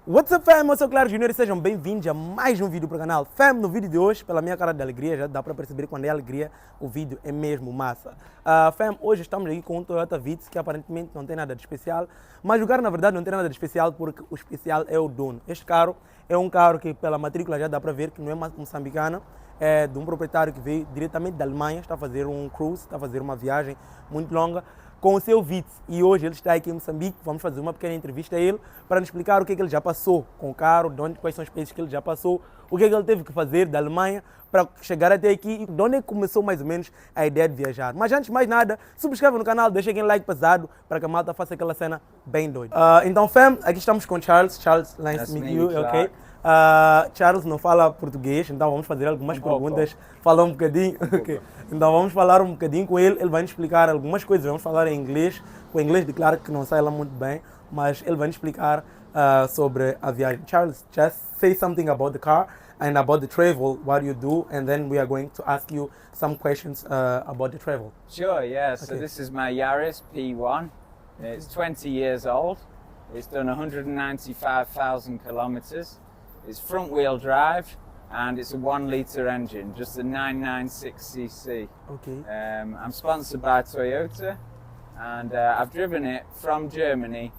What's up, fam? Eu sou o Claro Júnior e sejam bem-vindos a mais um vídeo para o canal. Fam, no vídeo de hoje, pela minha cara de alegria, já dá para perceber que quando é alegria, o vídeo é mesmo massa. Fam, hoje estamos aqui com um Toyota Vitz, que aparentemente não tem nada de especial, mas o carro na verdade não tem nada de especial porque o especial é o dono. Este carro é um carro que pela matrícula já dá para ver que não é moçambicana, é de um proprietário que veio diretamente da Alemanha, está a fazer um cruise, está a fazer uma viagem muito longa com o seu Vitz. E hoje ele está aqui em Moçambique, vamos fazer uma pequena entrevista a ele para nos explicar o que é que ele já passou com o carro, quais são os países que ele já passou, o que é que ele teve que fazer da Alemanha para chegar até aqui e de onde é que começou mais ou menos a ideia de viajar. Mas antes de mais nada, subscreva no canal, deixa aquele like pesado para que a malta faça aquela cena bem doida. Então, fam, aqui estamos com Charles. Charles, nice to meet you, ok? Charles não fala português, então vamos fazer algumas perguntas, falar um bocadinho. Okay. Então vamos falar um bocadinho com ele, ele vai nos explicar algumas coisas, vamos falar em inglês, o inglês de claro que não sai lá muito bem, mas ele vai nos explicar sobre a viagem. Charles, just say something about the car and about the travel, what you do, and then we are going to ask you some questions about the travel. Sure, yeah, so Okay. this is my Yaris P1, it's 20 years old, it's done 195,000 kilometers, it's front wheel drive, and it's a 1 litre engine, just a 996cc. Okay. I'm sponsored by Toyota, and I've driven it from Germany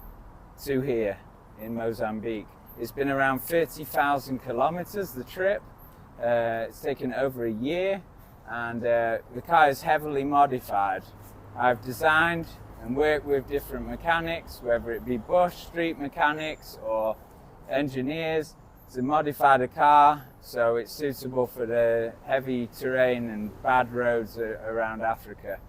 to here in Mozambique. It's been around 30,000 kilometers, the trip. It's taken over a year, and the car is heavily modified. I've designed and worked with different mechanics, whether it be bush, street mechanics, or engineers, to modify the car so it's suitable for the heavy terrain and bad roads around Africa.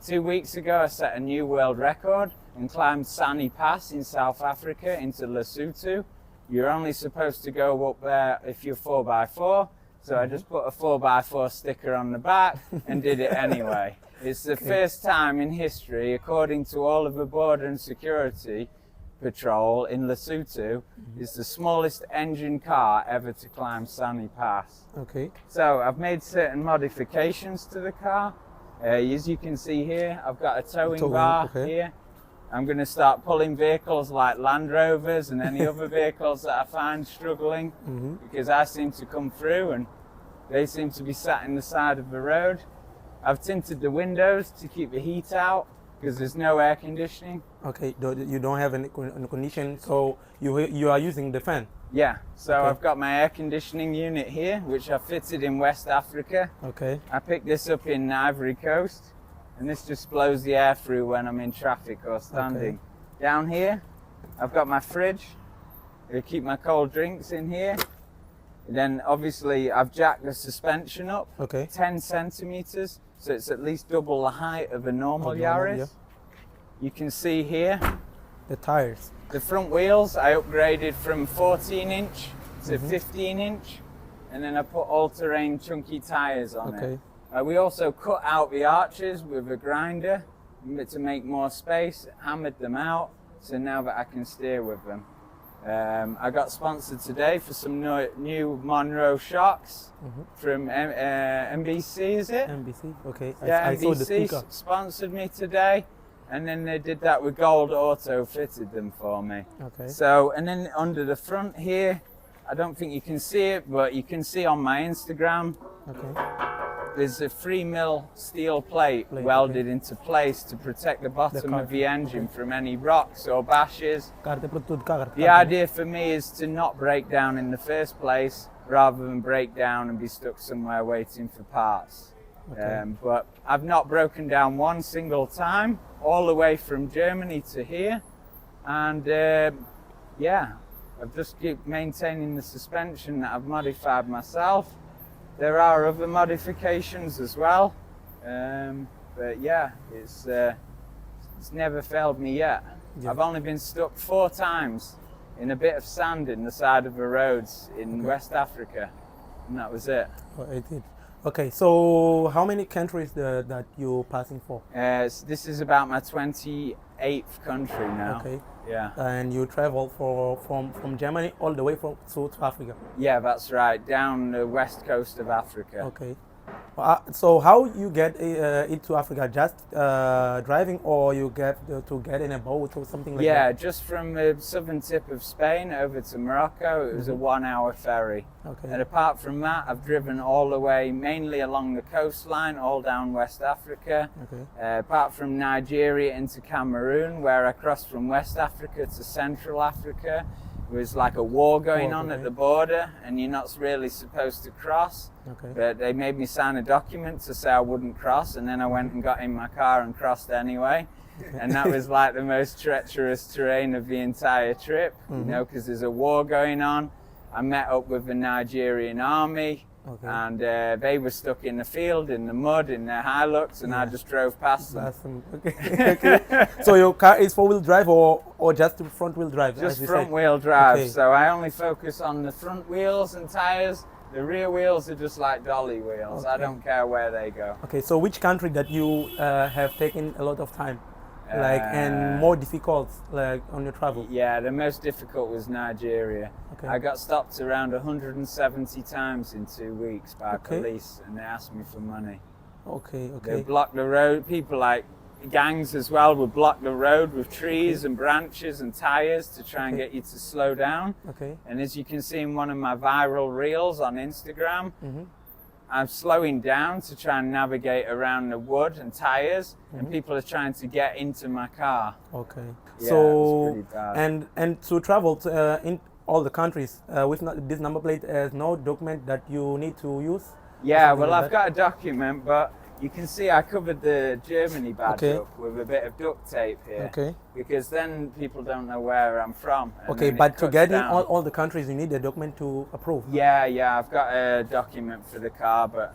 2 weeks ago I set a new world record and climbed Sani Pass in South Africa into Lesotho. You're only supposed to go up there if you're 4x4, so I just put a 4x4 sticker on the back and did it anyway. It's the first time in history, according to all of the border and security patrol in Lesotho, is the smallest engine car ever to climb Sani Pass. Okay. So I've made certain modifications to the car. As you can see here, I've got a towing bar here. I'm going to start pulling vehicles like Land Rovers and any other vehicles that I find struggling, because I seem to come through and they seem to be sat in the side of the road. I've tinted the windows to keep the heat out because there's no air conditioning. Okay, you don't have any condition, so you are using the fan. Yeah, so Okay. I've got my air conditioning unit here, which I fitted in West Africa. Okay. I picked this up in Ivory Coast, and this just blows the air through when I'm in traffic or standing. Down here, I've got my fridge. I keep my cold drinks in here. And then obviously I've jacked the suspension up Okay. 10 centimeters, so it's at least double the height of a normal Of normal, Yaris. yeah. You can see here, The tires. the front wheels I upgraded from 14 inch to 15 inch, and then I put all-terrain chunky tires on Okay. it. We also cut out the arches with a grinder to make more space, hammered them out, so now that I can steer with them. I got sponsored today for some new Monroe shocks from NBC, is it? NBC. Okay. Yeah, I saw the NBC speaker. sponsored me today, and then they did that with Gold Auto, fitted them for me. Okay. So, and then under the front here, I don't think you can see it, but you can see on my Instagram, Okay. there's a 3mm steel plate Plate, welded into place to protect the bottom car. of the engine from any rocks or bashes. Carro tem para tudo, carro. The idea for me is to not break down in the first place, rather than break down and be stuck somewhere waiting for parts. Okay. But I've not broken down one single time, all the way from Germany to here. And yeah, I've just keep maintaining the suspension that I've modified myself. There are other modifications as well. But yeah, it's never failed me yet. Yeah. I've only been stuck 4 times in a bit of sand in the side of the roads in West Africa, and that was it. Oh, I did. Okay, so how many countries that you passing for? This is about my 28th country now. Okay. Yeah. And you travel from Germany all the way from South Africa. Yeah, that's right. Down the west coast of Africa. Okay. So how you get it to Africa? Just driving, or you get to get in a boat or something like Yeah, that? just from the southern tip of Spain over to Morocco, it was a 1-hour ferry. Okay. And apart from that, I've driven all the way, mainly along the coastline, all down West Africa. Okay. Apart from Nigeria into Cameroon, where I crossed from West Africa to Central Africa. It was like a war going on at the border, and you're not really supposed to cross. Okay. But they made me sign a document to say I wouldn't cross, and then I went and got in my car and crossed anyway. And that was like the most treacherous terrain of the entire trip, you know, because there's a war going on. I met up with the Nigerian army. Okay. And they were stuck in the field, in the mud, in their Hilux, and I just drove past them. Okay. Okay. So your car is 4-wheel drive or just front-wheel drive? Just front-wheel drive. Okay. So I only focus on the front wheels and tires. The rear wheels are just like dolly wheels. I don't care where they go. Okay. So which country that you have taken a lot of time, and more difficult, on your travel? Yeah, the most difficult was Nigeria. Okay. I got stopped around 170 times in 2 weeks by police, and they asked me for money. Okay. They Okay. blocked the road. People like gangs as well would block the road with trees and branches and tires to try and get you to slow down. Okay. And as you can see in one of my viral reels on Instagram, I'm slowing down to try and navigate around the wood and tires, and people are trying to get into my car. Okay. Yeah, So it was pretty bad. and to travel in all the countries with this number plate, there's no document that you need to use? Yeah, Something well, like I've that? got a document, but you can see I covered the Germany badge up with a bit of duct tape here. Okay. Because then people don't know where I'm from. And Okay, then it but to cuts get in down. all the countries, you need a document to approve. Yeah, I've got a document for the car, but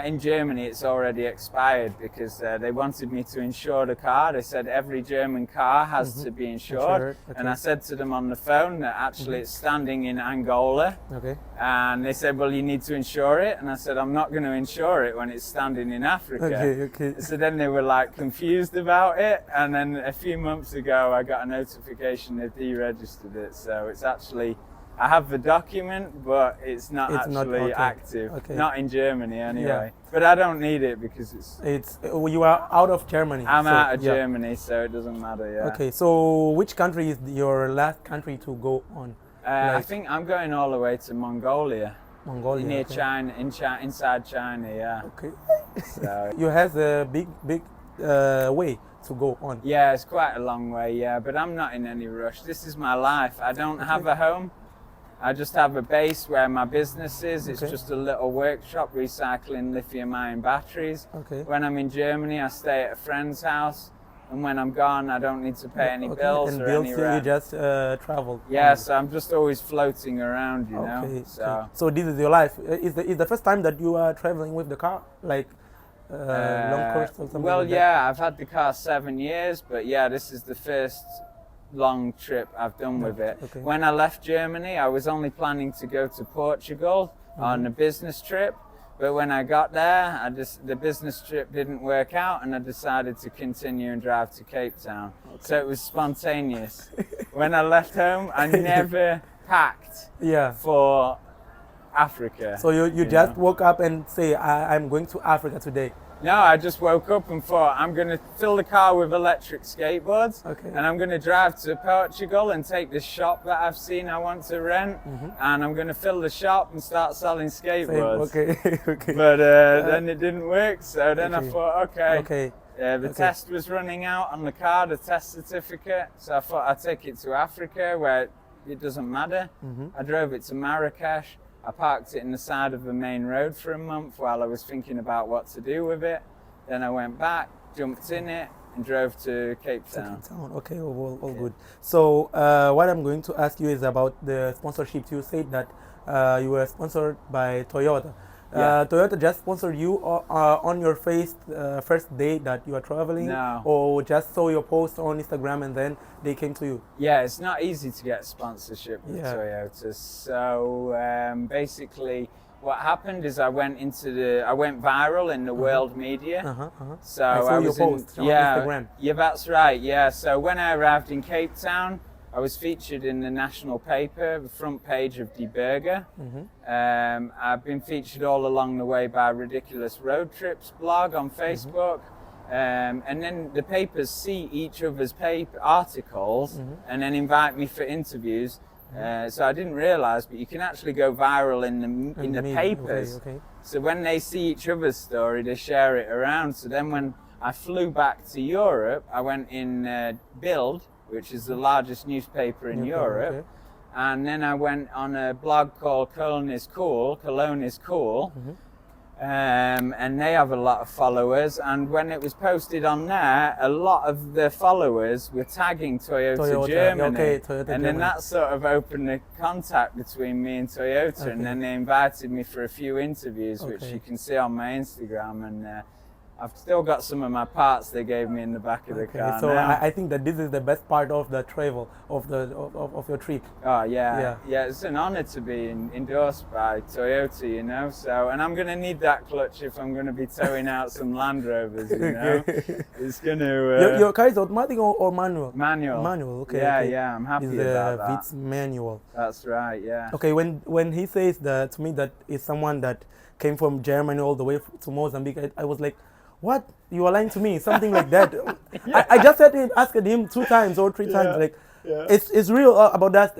in Germany it's already expired because they wanted me to insure the car. They said every German car has to be insured. Okay. And I said to them on the phone that actually it's standing in Angola. Okay. And they said, well, you need to insure it. And I said, I'm not going to insure it when it's standing in Africa. Okay. So then they were like confused about it. And then a few months ago, I got a notification they deregistered it. So it's actually, I have the document, but it's not actually active. Okay. Not in Germany anyway. Yeah. But I don't need it because you are out of Germany. I'm out of yeah. Germany, so it doesn't matter. Yeah. Okay, so which country is your last country to go on? I think I'm going all the way to Mongolia. Mongolia. Near okay. China, inside China, yeah. Okay. So, You have a big way to go on. yeah, it's quite a long way, yeah, but I'm not in any rush. This is my life. I don't have a home. I just have a base where my business is. It's just a little workshop recycling lithium-ion batteries. Okay. When I'm in Germany, I stay at a friend's house, and when I'm gone, I don't need to pay any bills and or bills, any you rent. just travel. Yeah, so I'm just always floating around, you know. Okay. So. So this is your life. Is the first time that you are traveling with the car, like long course or something? Well, like that? yeah, I've had the car 7 years, but yeah, this is the first long trip I've done with it. Okay. When I left Germany, I was only planning to go to Portugal on a business trip, but when I got there, the business trip didn't work out, and I decided to continue and drive to Cape Town. So it was spontaneous. When I left home, I never packed for Africa. So you just woke up and say, I'm going to Africa today. No, I just woke up and thought, I'm going to fill the car with electric skateboards, and I'm going to drive to Portugal and take this shop that I've seen I want to rent, and I'm going to fill the shop and start selling skateboards. Okay. But then it didn't work, so then I thought, the test was running out on the car, the test certificate, so I thought I'd take it to Africa where it doesn't matter. I drove it to Marrakesh. I parked it in the side of the main road for a month while I was thinking about what to do with it. Then I went back, jumped in it, and drove to Cape Town. Okay, all good. So what I'm going to ask you is about the sponsorships. You said that you were sponsored by Toyota. Toyota just sponsored you on your first day that you are traveling? No. Or just saw your post on Instagram and then they came to you? Yeah, it's not easy to get sponsorship with Toyota. So basically what happened is I went viral in the world media. So I saw your post on Instagram. Yeah, that's right. Yeah, so when I arrived in Cape Town, I was featured in the national paper, the front page of Die Burger. I've been featured all along the way by Ridiculous Road Trips blog on Facebook. And then the papers see each other's articles and then invite me for interviews. So I didn't realize, but you can actually go viral in the papers. Okay. So when they see each other's story, they share it around. So then when I flew back to Europe, I went in Bild, which is the largest newspaper in Europe. Okay. And then I went on a blog called Cologne is Cool. And they have a lot of followers, and when it was posted on there, a lot of the followers were tagging Toyota Germany, and then that sort of opened the contact between me and Toyota, and then they invited me for a few interviews, which you can see on my Instagram, and I've still got some of my parts they gave me in the back of the car. So now. I think that this is the best part of the travel of your trip. Oh yeah. It's an honor to be endorsed by Toyota, you know. So, and I'm gonna need that clutch if I'm gonna be towing out some Land Rovers, you know. It's gonna. Your car is automatic or manual? Manual. Manual. Okay. Yeah. I'm happy about that. Vitz manual. That's right. Yeah. Okay. When he says that to me, that is someone that came from Germany all the way to Mozambique, I was like, what? You are lying to me? Something like that. I just asked him 2 times or 3 times. Like, it's real about that.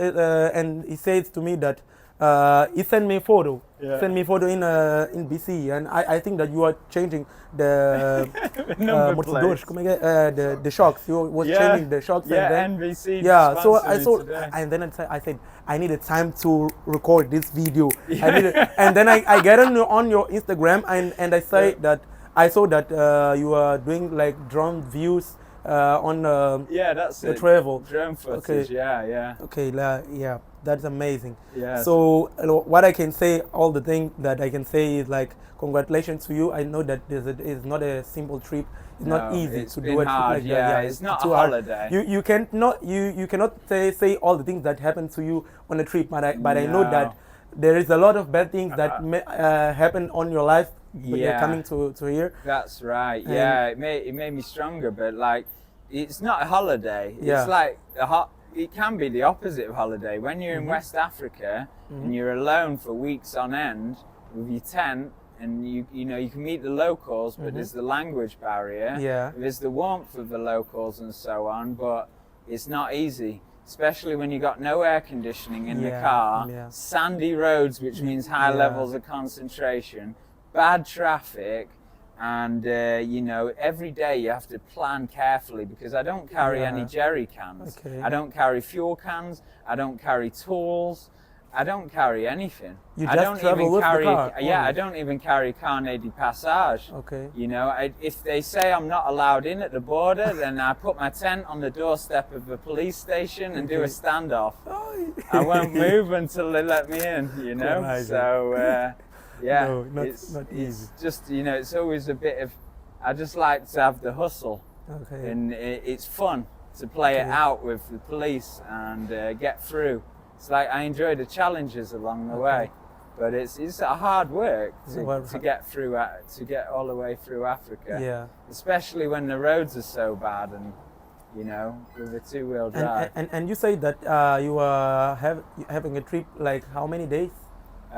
And he says to me that he sent me a photo. Sent me a photo in BC, and I think that you are changing the the shocks. You was changing the shocks. And then, NBC. So I saw, and then I said I needed time to record this video. And then I get on your Instagram, and I say that. I saw that you are doing like drone views on that's the travel. Drone footage, Okay, that's amazing. Yeah. So what I can say, all the thing that I can say is like, congratulations to you. I know that it's not a simple trip. It's not easy to do it like that. It's not a holiday. You cannot say all the things that happen to you on a trip, but I know that there is a lot of bad things that happen on your life. But you're coming to here. That's right. It made me stronger, but like, it's not a holiday. It's like it can be the opposite of holiday. When you're in West Africa and you're alone for weeks on end with your tent, and you can meet the locals, but there's the language barrier. There's the warmth of the locals and so on, but it's not easy. Especially when you got no air conditioning in the car, sandy roads, which means high levels of concentration, bad traffic, and every day you have to plan carefully, because I don't carry any jerry cans. I don't carry fuel cans. I don't carry tools. I don't carry anything. I don't even carry. I don't even carry carnet de passage. If they say I'm not allowed in at the border, then I put my tent on the doorstep of the police station and do a standoff. I won't move until they let me in. So. No, not easy. It's just, it's always a bit of, I just like to have the hustle. And it's fun to play it out with the police and get through. It's like I enjoy the challenges along the way, but it's a hard work to get through, to get all the way through Africa. Especially when the roads are so bad, and with a 2-wheel drive. And you say that you are having a trip like how many days?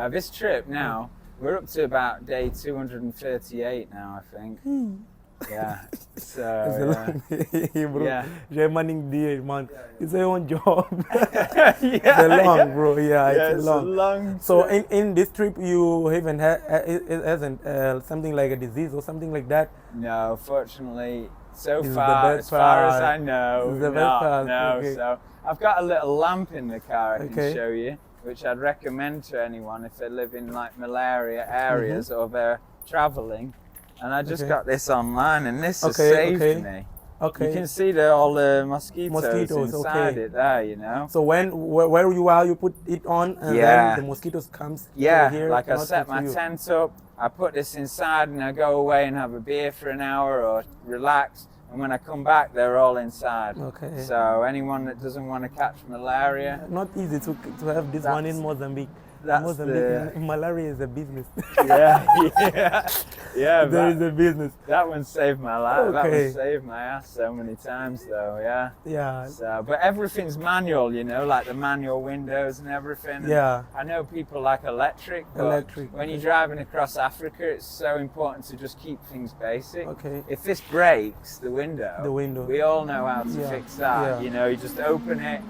This trip now. We're up to about day 238 now, I think. So Germany man. It's a own job. It's a long, bro. It's a long. So in this trip, you haven't hasn't something like a disease or something like that? No, fortunately, as far as I know, no. So I've got a little lamp in the car I can show you, which I'd recommend to anyone if they live in like malaria areas or they're traveling. And I just got this online, and this has saved me. You can see all the mosquitoes inside it there, So where you are, you put it on, and then the mosquitoes comes here. Like I set my tent up, I put this inside, and I go away and have a beer for an hour or relax. And when I come back, they're all inside. So anyone that doesn't want to catch malaria. Not easy to have this one in Mozambique. that's Mozambique, malaria is a business. Yeah. There is a business. That one saved my life. That Okay. one saved my ass so many times, though. Yeah. Yeah. So, but everything's manual, you know, like the manual windows and everything. And Yeah. I know people like electric, but Electric, when you're driving across Africa, it's so important to just keep things basic. Okay. If this breaks, the window, we all know how to Yeah. fix that. Yeah. You know, you just open it,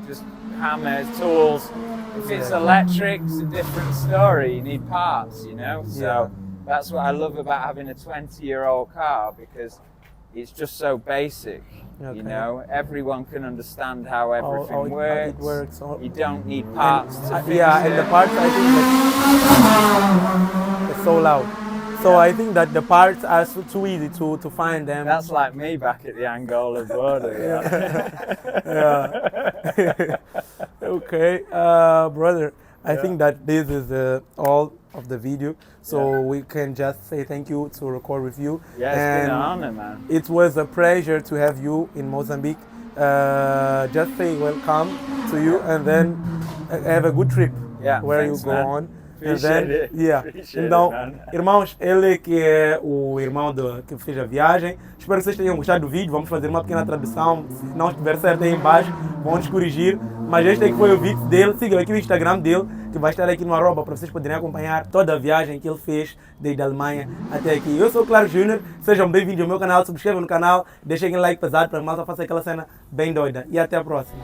just hammers, tools. If it's electric, it's a different story. You need parts, you know. So that's what I love about having a 20-year-old car, because it's just so basic. Okay. You know, everyone can understand how everything How works. it works. You don't need parts to fix yeah, it. and the parts, I think that it's so loud. So I think that the parts are too easy to find them. That's like me back at the Angola border. Yeah. Okay, brother. I think that this is all of the video. So we can just say thank you to record with you. Yeah, it's been an honor, man. It was a pleasure to have you in Mozambique. Just say welcome to you, and then have a good trip where thanks, you go man. on. Appreciate it. Appreciate Então, it, man. irmãos, ele que é o irmão que fez a viagem. Espero que vocês tenham gostado do vídeo. Vamos fazer uma pequena tradução. Se não estiver certo aí embaixo, vamos corrigir. Mas este aqui foi o Vitz dele. Sigam aqui o Instagram dele, que vai estar aqui no @ para vocês poderem acompanhar toda a viagem que ele fez desde a Alemanha até aqui. Eu sou o Claro Júnior. Sejam bem-vindos ao meu canal. Subscrevam no canal. Deixem um like pesado para que a malta faça aquela cena bem doida. E até a próxima.